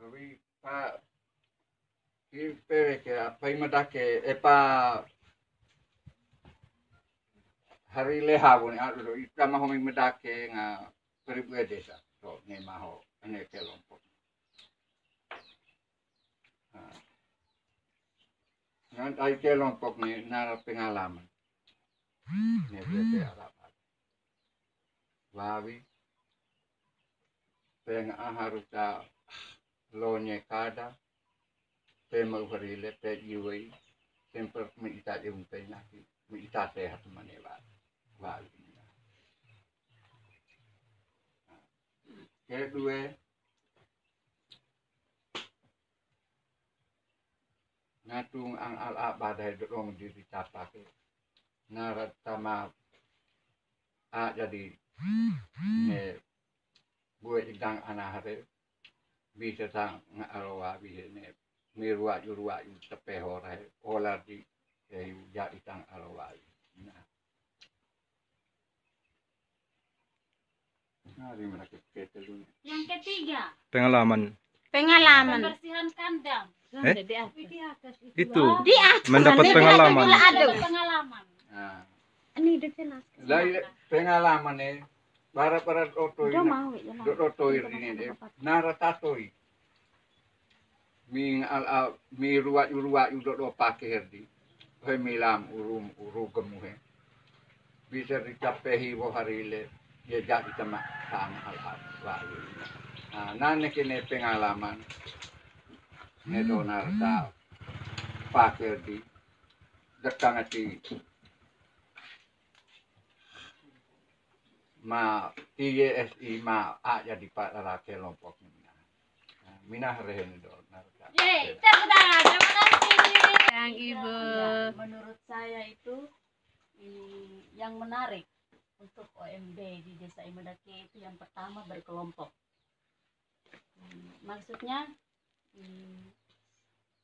Lui pa pere ke pa imadake pa hari leha ni alo ita maho imadake nga peribu desa so ne maho ane kelompok. Ngan ai kelompok ni nara pengalaman. Ne bete Arab. Wawi peng aharuta lonye kada pema uharile pe iwai sempre minta penya minta sehat manela wawi kedua ngatung ang ala badai dorong diri tapake naratama jadi ne buat idang anahare bisa tang ngarawa bisa ne mirwa jurwa tepe horai ola di jadi tang arawa Yang ketiga, pengalaman pembersihan kandang. Itu di atas mendapat pengalaman. Pengalaman. Nah, Ini udah jelas. Pengalaman nih, para otoi ini deh, naratatoi. Mi ruat do pakai herdi, milam urugem bisa dicapai harile ya jadi teman sama al-al. Nane kene pengalaman nedo narta pakai di dekang ati ma TSI ma jadi para kelompok mina rehen do narta. Terima kasih. Yang Ibu. Menurut saya itu yang menarik untuk OMB di Desa Imedake itu yang pertama berkelompok. Maksudnya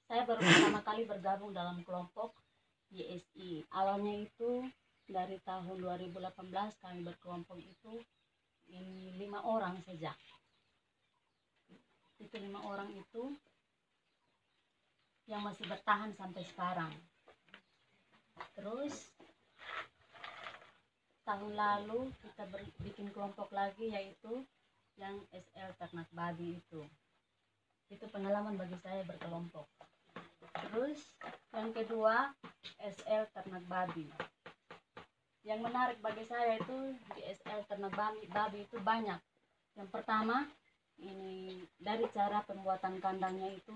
saya baru pertama kali bergabung dalam kelompok YSI. Awalnya itu dari tahun 2018 kami berkelompok itu 5 orang saja. Itu 5 orang itu yang masih bertahan sampai sekarang. Terus tahun lalu kita bikin kelompok lagi yaitu yang SL Ternak Babi itu pengalaman bagi saya berkelompok. Terus yang kedua SL Ternak Babi. Yang menarik bagi saya itu di SL Ternak Babi itu banyak. Yang pertama ini dari cara pembuatan kandangnya itu,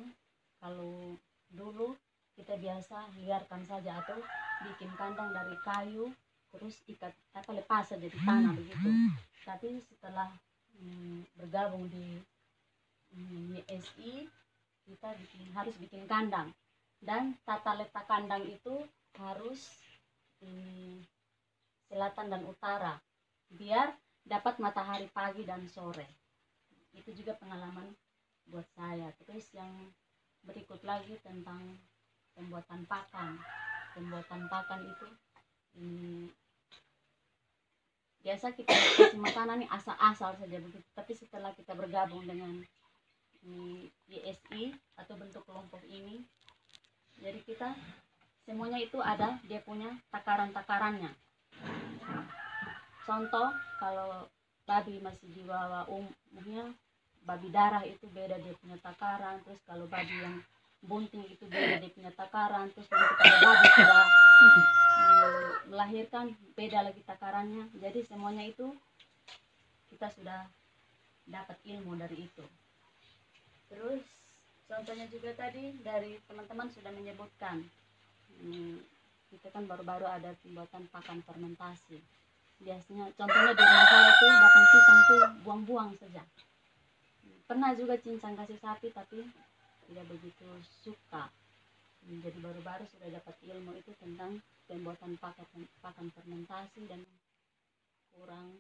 kalau dulu kita biasa liarkan saja atau bikin kandang dari kayu terus ikat lepas saja di tanah begitu. Tapi setelah bergabung di YSI kita harus bikin kandang, dan tata letak kandang itu harus selatan dan utara biar dapat matahari pagi dan sore. Itu juga pengalaman buat saya. Terus yang berikut lagi tentang pembuatan pakan itu biasa kita kasih makanan ini asal-asal saja begitu, tapi setelah kita bergabung dengan YSI atau bentuk kelompok ini, jadi kita semuanya itu ada dia punya takaran-takarannya. Contoh kalau babi masih di bawah umumnya, babi darah itu beda dia punya takaran. Terus kalau babi yang bunting itu beda dia punya takaran. Terus nanti kalau babi sudah melahirkan beda lagi takarannya. Jadi semuanya itu kita sudah dapat ilmu dari itu. Terus contohnya juga tadi dari teman-teman sudah menyebutkan kita kan baru-baru ada pembuatan pakan fermentasi. Biasanya contohnya di rumah saya itu batang pisang tuh buang-buang saja. Pernah juga cincang kasih sapi tapi tidak begitu suka. Jadi baru-baru sudah dapat ilmu itu tentang pembuatan pakan fermentasi, dan kurang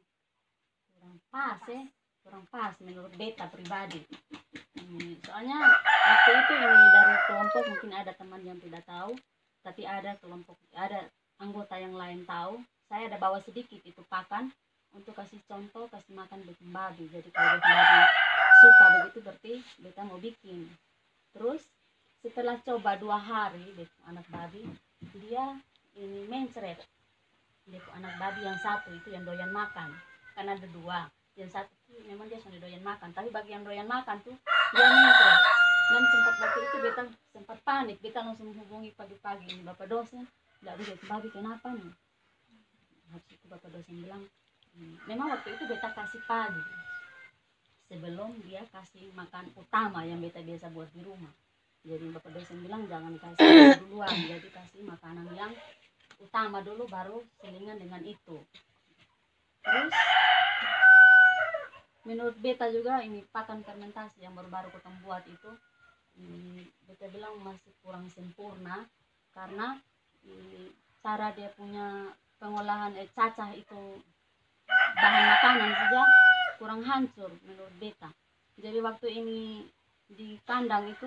pas menurut beta pribadi. Soalnya waktu itu dari kelompok mungkin ada teman yang tidak tahu, tapi ada anggota yang lain tahu. Saya ada bawa sedikit itu pakan untuk kasih contoh, kasih makan bikin babi. Jadi kalau bikin babi suka begitu itu berarti beta mau bikin. Terus setelah coba 2 hari anak babi, dia ini mencret. Dia anak babi yang satu itu yang doyan makan, karena ada 2. Yang satu tuh memang dia sudah doyan makan, tapi bagi yang doyan makan tuh dia mencret. Dan sempat waktu itu beta sempat panik, beta langsung hubungi pagi-pagi ini bapak dosen, tidak bisa babi kenapa nih. Habis itu bapak dosen bilang, memang waktu itu beta kasih pagi sebelum dia kasih makan utama yang beta biasa buat di rumah. Jadi bapak dosen bilang jangan kasih duluan, jadi kasih makanan yang utama dulu baru selingan dengan itu. Terus menurut beta juga ini pakan fermentasi yang baru-baru kita buat itu, beta bilang masih kurang sempurna karena cara dia punya pengolahan cacah itu bahan makanan saja kurang hancur menurut beta. Jadi waktu ini di kandang itu,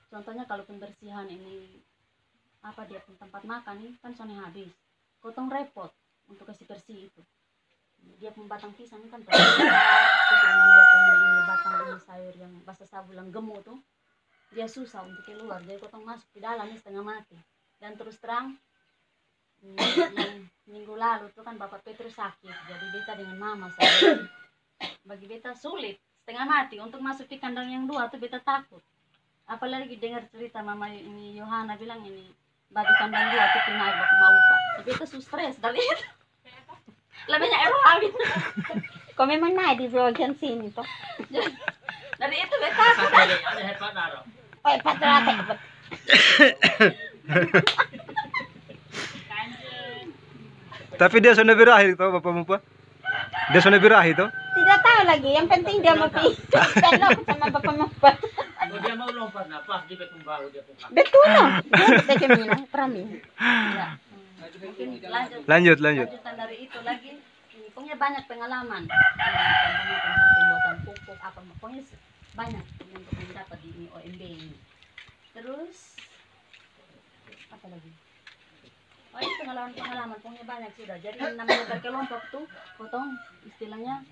contohnya kalau pembersihan ini apa dia pun tempat makan ini kan soalnya habis, potong repot untuk kasih bersih itu. Dia pun batang pisang kan besar, terus dengan dia punya ini batang ini sayur yang bahasa sabu yang gemuk tuh, dia susah untuk keluar, jadi potong masuk di dalam ini setengah mati. Dan terus terang yang minggu lalu tuh kan bapak Petrus sakit, jadi beta dengan mama saya, bagi beta sulit setengah mati untuk masuk di kandang yang 2 tuh beta takut. Apalagi dengar cerita mama ini Yohana bilang ini babi kandang 2 tuh kena bak mau pak, beta stres dari itu. Lebihnya aerobi. Kok memang naik di vlogan sini toh. Dari itu beta takut. Ada hebat naro. Oh, patrate. Tapi dia sudah berakhir toh Bapak Mupa. Dia sudah berakhir toh. Tidak tahu lagi, yang penting dia mau pergi. Belok sama bapak Mupa. Kalau dia mau lompat nah pas di betung baru dia pun. Betul. Dia kemina, prami. Ya. Mungkin lanjut. Lanjut. Lanjutan dari itu lagi, ini punya banyak pengalaman. Contohnya tentang pembuatan pupuk apa, pokoknya banyak untuk mendapat di ini OMB ini. Terus apa lagi? Oh ini pengalaman punya banyak sudah. Jadi yang namanya berkelompok tuh, potong istilahnya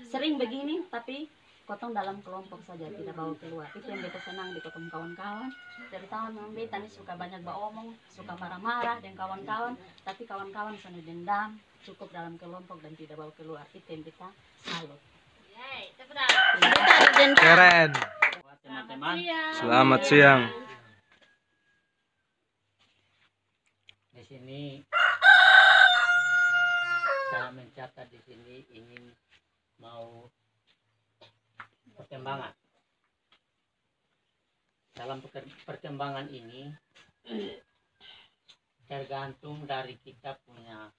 sering begini, tapi potong dalam kelompok saja, tidak bawa keluar. Itu yang beta senang di ketemu kawan-kawan. Terutama memang beta ini suka banyak beromong, suka marah-marah dengan kawan-kawan, tapi kawan-kawan sana dendam, cukup dalam kelompok dan tidak bawa keluar. Itu yang beta salut. Keren. Buat teman-teman. Selamat siang. Di sini saya mencatat di sini ingin mau perkembangan. Dalam perkembangan ini tergantung dari kita punya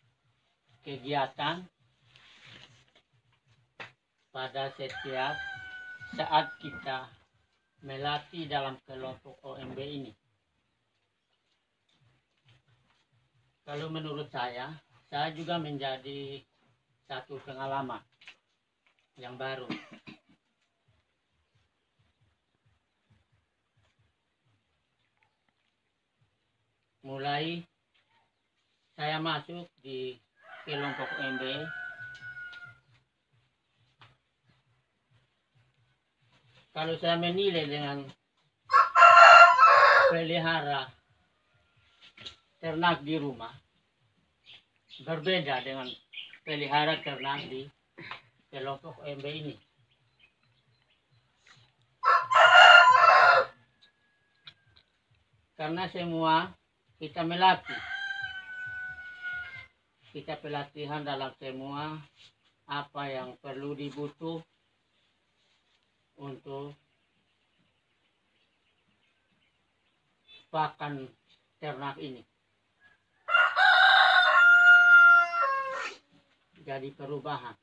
kegiatan pada setiap saat kita melatih dalam kelompok OMB ini. Kalau menurut saya juga menjadi satu pengalaman yang baru. Mulai saya masuk di kelompok OMB, kalau saya menilai dengan pelihara ternak di rumah, berbeda dengan pelihara ternak di kelompok OMB ini. Karena semua kita melatih, kita pelatihan dalam semua apa yang perlu dibutuh untuk pakan ternak ini. Jadi perubahan.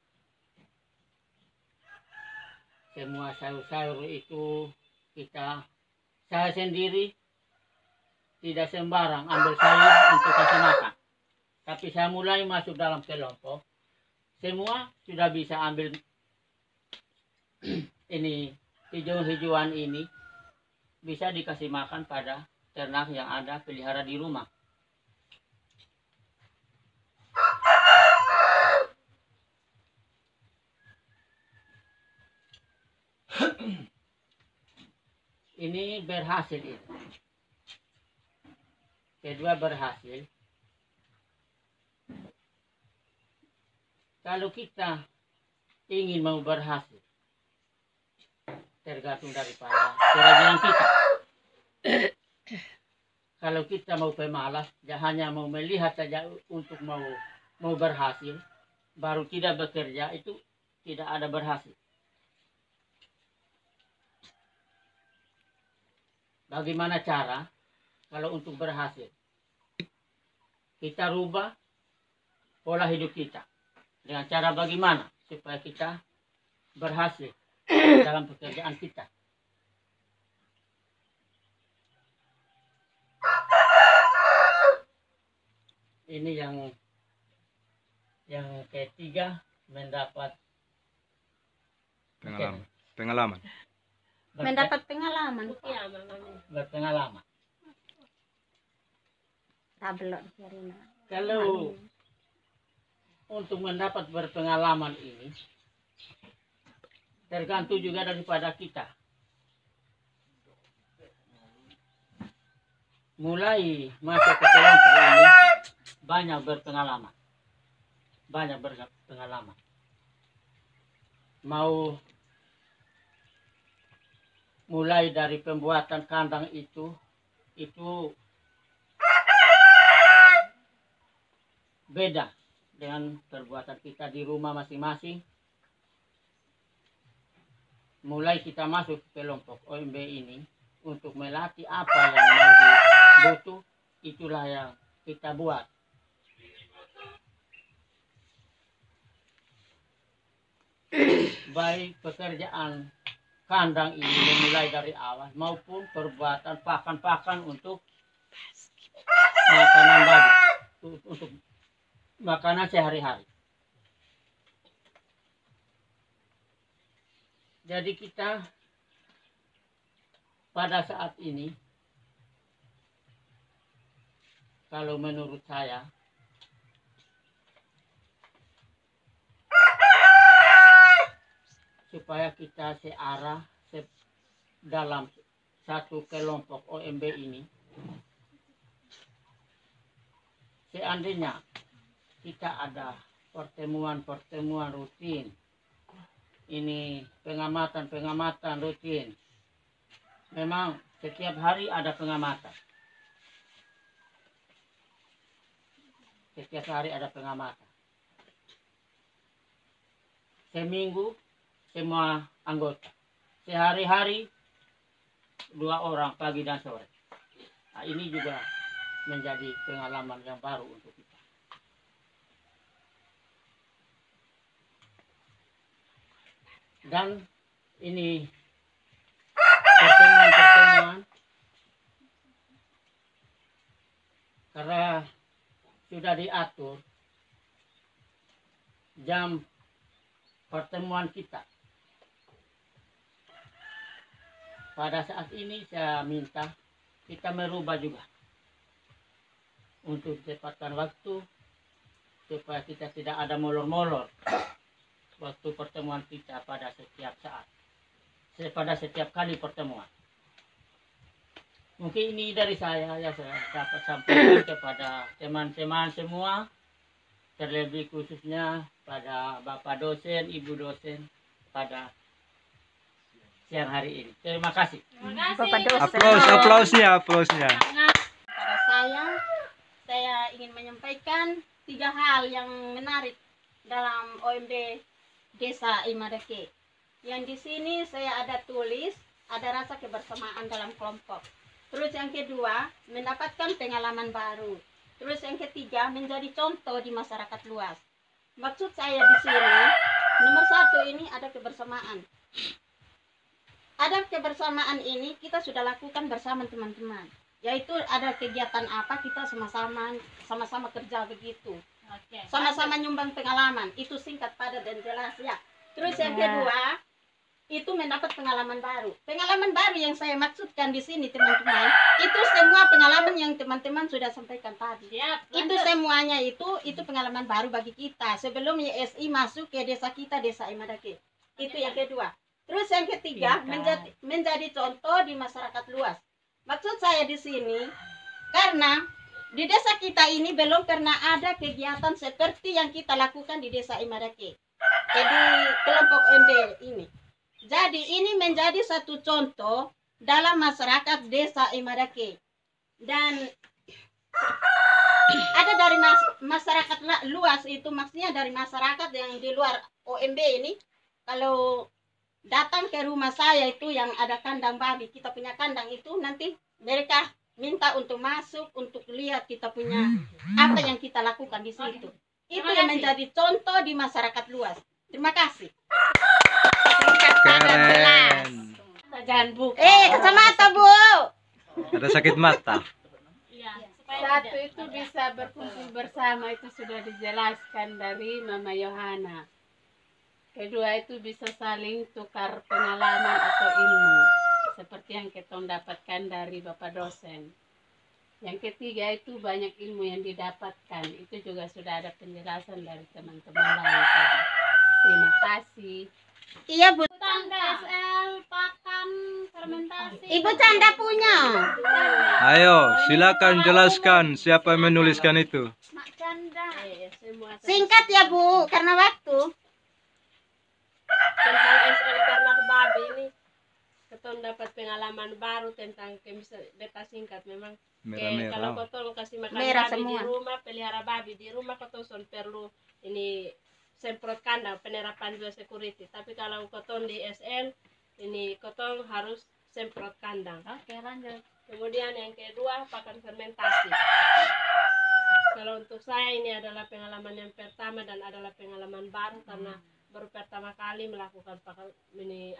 Semua sayur-sayur itu saya sendiri tidak sembarang ambil sayur untuk kasih makan. Tapi saya mulai masuk dalam kelompok, semua sudah bisa ambil ini hijau-hijauan ini, bisa dikasih makan pada ternak yang ada pelihara di rumah. Ini berhasil itu. Kedua berhasil. Kalau kita ingin mau berhasil, tergantung daripada kerajinan kita. Kalau kita mau pemalas, hanya mau melihat saja untuk mau berhasil, baru tidak bekerja, itu tidak ada berhasil. Bagaimana cara kalau untuk berhasil? Kita rubah pola hidup kita. Dengan cara bagaimana supaya kita berhasil dalam pekerjaan kita. Ini yang ketiga, mendapat Pengalaman. Mendapat pengalaman. berpengalaman. Tablon Sherina. Kalau untuk mendapat berpengalaman ini tergantung juga daripada kita. Mulai masuk ke kelompok ini banyak berpengalaman. Mau mulai dari pembuatan kandang itu beda dengan perbuatan kita di rumah masing-masing. Mulai kita masuk ke kelompok OMB ini untuk melatih apa yang mau dibutuh, itulah yang kita buat. Baik pekerjaan kandang ini dimulai dari awal maupun perbuatan pakan-pakan untuk makanan babi, untuk makanan sehari-hari. Jadi kita pada saat ini, kalau menurut saya, supaya kita searah dalam satu kelompok OMB ini, seandainya kita ada pertemuan rutin, ini pengamatan rutin. Memang setiap hari ada pengamatan. Seminggu semua anggota. Sehari-hari 2 orang pagi dan sore. Nah, ini juga menjadi pengalaman yang baru untuk kita. Dan ini pertemuan karena sudah diatur jam pertemuan kita. Pada saat ini saya minta kita merubah juga untuk cepatkan waktu supaya kita tidak ada molor-molor waktu pertemuan kita pada setiap saat, pada setiap kali pertemuan. Mungkin ini dari saya ya, saya dapat sampaikan kepada teman-teman semua, terlebih khususnya pada Bapak dosen, Ibu dosen pada siang hari ini. Terima kasih. Bapak dosen. Aplausnya. Pada saya ingin menyampaikan 3 hal yang menarik dalam OMB Desa Imadake. Yang di sini saya ada tulis, ada rasa kebersamaan dalam kelompok. Terus yang kedua, mendapatkan pengalaman baru. Terus yang ketiga, menjadi contoh di masyarakat luas. Maksud saya di sini, nomor 1 ini ada kebersamaan. Ada kebersamaan ini kita sudah lakukan bersama teman-teman. Yaitu ada kegiatan apa kita sama-sama kerja begitu. Sama-sama nyumbang pengalaman. Itu singkat, padat, dan jelas ya. Terus yang kedua, itu mendapat pengalaman baru. Pengalaman baru yang saya maksudkan di sini teman-teman, itu semua pengalaman yang teman-teman sudah sampaikan tadi. Itu semuanya itu pengalaman baru bagi kita sebelum YSI masuk ke desa kita, Desa Imadake. Itu yang kedua. Terus Terus yang ketiga, Pintar. menjadi contoh di masyarakat luas. Maksud saya di sini, karena di desa kita ini belum pernah ada kegiatan seperti yang kita lakukan di desa Imadake. Di kelompok OMB ini. Jadi ini menjadi satu contoh dalam masyarakat desa Imadake. Dan ada dari masyarakat luas itu, maksudnya dari masyarakat yang di luar OMB ini, kalau datang ke rumah saya itu yang ada kandang babi, kita punya kandang itu, nanti mereka minta untuk masuk, untuk lihat kita punya apa yang kita lakukan di situ. Itu yang menjadi contoh di masyarakat luas. Terima kasih. Keren. Jangan buka. Kacamata Bu. Ada sakit mata. Satu itu bisa berkumpul bersama, itu sudah dijelaskan dari Mama Yohana. Kedua itu bisa saling tukar pengalaman atau ilmu, seperti yang kita dapatkan dari Bapak dosen. Yang ketiga itu banyak ilmu yang didapatkan, itu juga sudah ada penjelasan dari teman-teman lain tadi. Terima kasih. Iya Bu. Tanda SL pakan fermentasi. Ibu Canda punya. Ayo, silakan jelaskan siapa yang menuliskan itu. Mak Canda. Semua Singkat ya Bu, karena waktu. tentang SL ternak babi ini, kita dapat pengalaman baru tentang beta singkat memang. Kalau Merah-merah. kau kasih makan Merah babi semua. di rumah, pelihara babi di rumah, kau perlu ini semprot kandang, penerapan biosecurity. Tapi kalau kau di SL ini kau harus semprot kandang. Oke, lanjut. Kemudian yang kedua pakan fermentasi. Kalau untuk saya ini adalah pengalaman yang pertama dan adalah pengalaman baru karena baru pertama kali melakukan pakan ini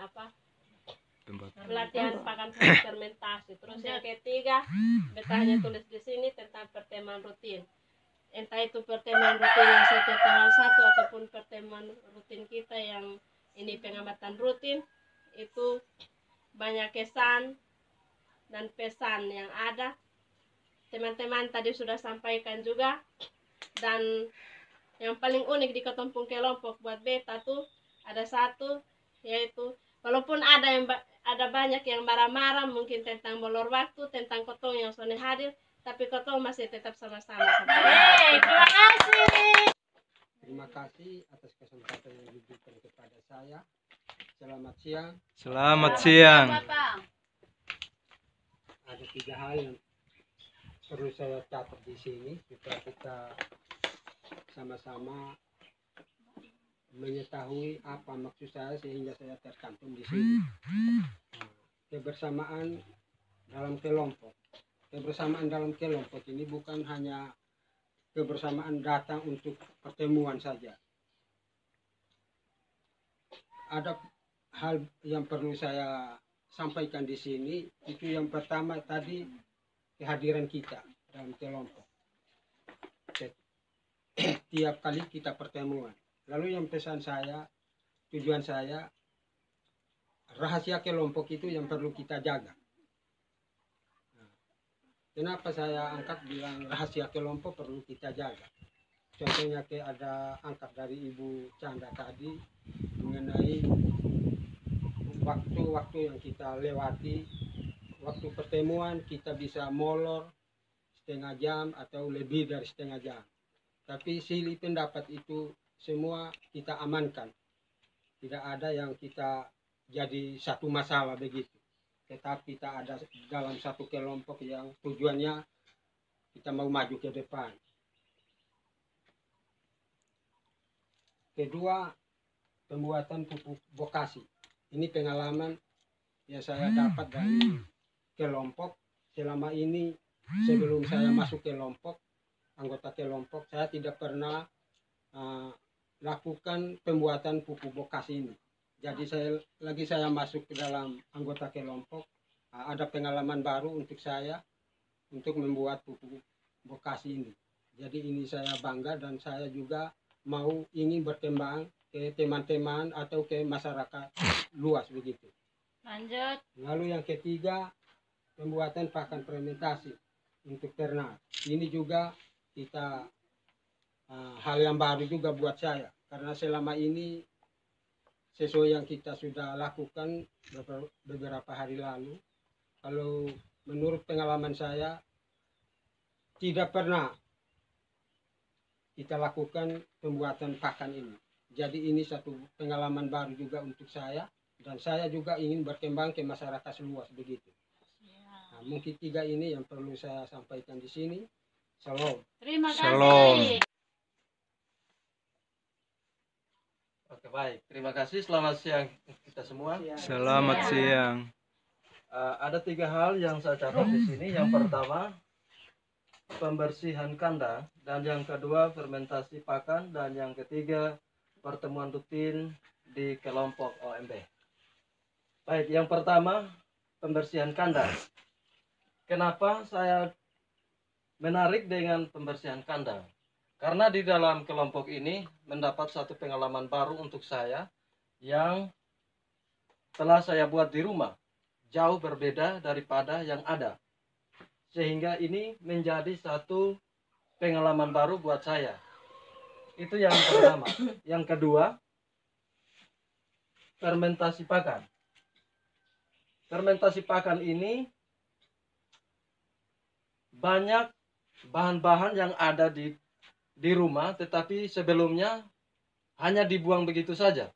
pelatihan pakan fermentasi. Terus yang ketiga, beta hanya tulis di sini tentang pertemuan rutin. Entah itu pertemuan rutin yang setiap tanggal 1 ataupun pertemuan rutin kita yang ini pengamatan rutin, itu banyak kesan dan pesan yang ada. Teman-teman tadi sudah sampaikan juga. Dan yang paling unik di Kelompok Kelompok buat beta tuh ada satu, yaitu walaupun ada banyak yang marah-marah mungkin tentang molor waktu, tentang kotong yang sone hadir, tapi kotong masih tetap sama-sama sampai Terima kasih. Terima kasih atas kesempatan yang diberikan kepada saya. Selamat siang. Selamat siang. Bapak. Ada 3 hal yang perlu saya catat di sini supaya kita sama-sama mengetahui apa maksud saya sehingga saya tercantum di sini. Kebersamaan dalam kelompok. Kebersamaan dalam kelompok ini bukan hanya kebersamaan datang untuk pertemuan saja. Ada hal yang perlu saya sampaikan di sini. Itu yang pertama tadi, kehadiran kita dalam kelompok. Tiap kali kita pertemuan. Lalu yang pesan saya, tujuan saya, rahasia kelompok itu yang perlu kita jaga. Kenapa saya angkat bilang rahasia kelompok perlu kita jaga? Contohnya ada angkat dari Ibu Canda tadi mengenai waktu-waktu yang kita lewati. Waktu pertemuan kita bisa molor setengah jam atau lebih dari setengah jam. Tapi silih pendapat itu semua kita amankan. Tidak ada yang kita jadi satu masalah begitu. Tetapi kita ada dalam satu kelompok yang tujuannya kita mau maju ke depan. Kedua, pembuatan pupuk vokasi. Ini pengalaman yang saya dapat dari kelompok. Selama ini sebelum saya masuk kelompok, anggota kelompok, saya tidak pernah lakukan pembuatan pupuk vokasi ini. Jadi saya masuk ke dalam anggota kelompok, ada pengalaman baru untuk saya untuk membuat pupuk vokasi ini. Jadi ini saya bangga dan saya juga ingin berkembang ke teman-teman atau ke masyarakat luas begitu. Lanjut. Lalu yang ketiga, pembuatan pakan fermentasi untuk ternak. Ini juga kita hal yang baru juga buat saya karena selama ini sesuai yang kita sudah lakukan beberapa hari lalu. Kalau menurut pengalaman saya, tidak pernah kita lakukan pembuatan pakan ini. Jadi ini satu pengalaman baru juga untuk saya, dan saya juga ingin berkembang ke masyarakat luas begitu. Nah, mungkin 3 ini yang perlu saya sampaikan di sini. Salam. Terima kasih. Shalom. Oke, baik. Terima kasih. Selamat siang kita semua. Selamat siang. Ada 3 hal yang saya catat di sini. Yang pertama, pembersihan kandang, dan yang kedua, fermentasi pakan, dan yang ketiga, pertemuan rutin di kelompok OMB. Baik, yang pertama, pembersihan kandang. Kenapa saya menarik dengan pembersihan kandang? Karena di dalam kelompok ini mendapat satu pengalaman baru untuk saya yang telah saya buat di rumah. Jauh berbeda daripada yang ada. Sehingga ini menjadi satu pengalaman baru buat saya. Itu yang pertama. Yang kedua, fermentasi pakan. Fermentasi pakan ini banyak bahan-bahan yang ada di rumah, tetapi sebelumnya hanya dibuang begitu saja.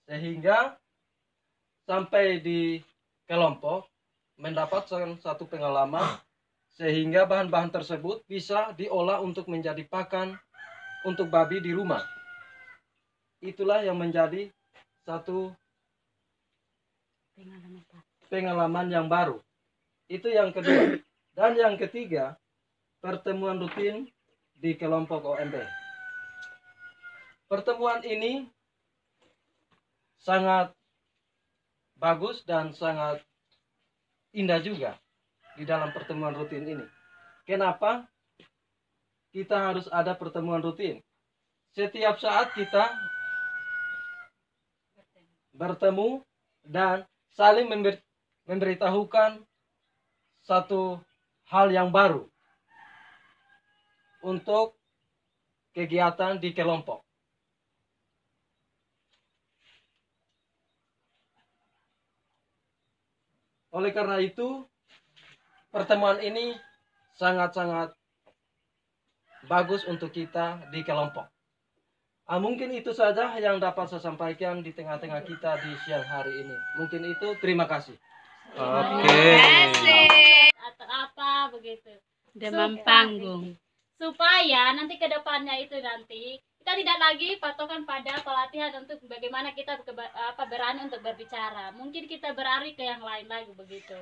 Sehingga sampai di kelompok mendapatkan satu pengalaman, sehingga bahan-bahan tersebut bisa diolah untuk menjadi pakan untuk babi di rumah. Itulah yang menjadi satu pengalaman yang baru. Itu yang kedua. Dan yang ketiga, pertemuan rutin di kelompok OMB. Pertemuan ini sangat bagus dan sangat indah juga di dalam pertemuan rutin ini. Kenapa kita harus ada pertemuan rutin? Setiap saat kita bertemu dan saling memberitahukan satu hal yang baru untuk kegiatan di kelompok. Oleh karena itu, pertemuan ini sangat-sangat bagus untuk kita di kelompok. Mungkin itu saja yang dapat saya sampaikan di tengah-tengah kita di siang hari ini. Mungkin itu, terima kasih. Oke. Atau apa begitu. Demam panggung. Supaya nanti ke depannya itu nanti kita tidak lagi patokan pada pelatihan untuk bagaimana kita berani untuk berbicara. Mungkin kita beralih ke yang lain lagi begitu.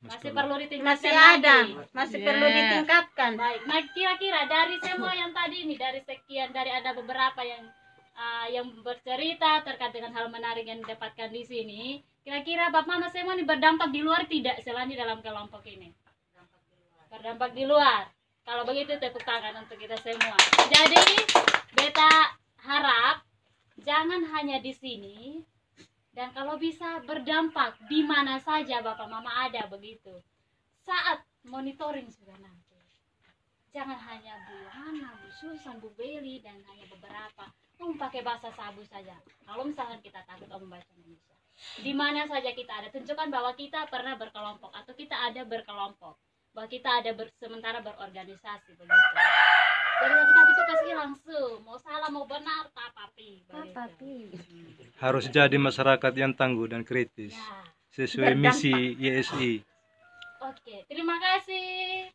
Masih perlu ditingkatkan masih Yes. perlu ditingkatkan. Baik, nah kira-kira dari semua yang tadi ini, dari sekian, dari ada beberapa yang bercerita terkait dengan hal menarik yang didapatkan di sini, kira-kira Bapak Mama semua ini berdampak di luar tidak selain di dalam kelompok ini? Berdampak di luar. Kalau begitu tepuk tangan untuk kita semua. Jadi beta harap jangan hanya di sini, dan kalau bisa berdampak di mana saja Bapak Mama ada begitu. Saat monitoring sudah nanti, jangan hanya Bu Hana, Bu Susan, Bu Beli, dan hanya beberapa. Pakai bahasa Sabu saja. Kalau misalkan kita takut membaca Indonesia, di mana saja kita ada, tunjukkan bahwa kita pernah berkelompok atau kita ada berkelompok, bahwa kita ada sementara berorganisasi begitu. Jadi kita itu kasih langsung, mau salah mau benar tapi Harus jadi masyarakat yang tangguh dan kritis ya. sesuai misi YSI. Oke, terima kasih.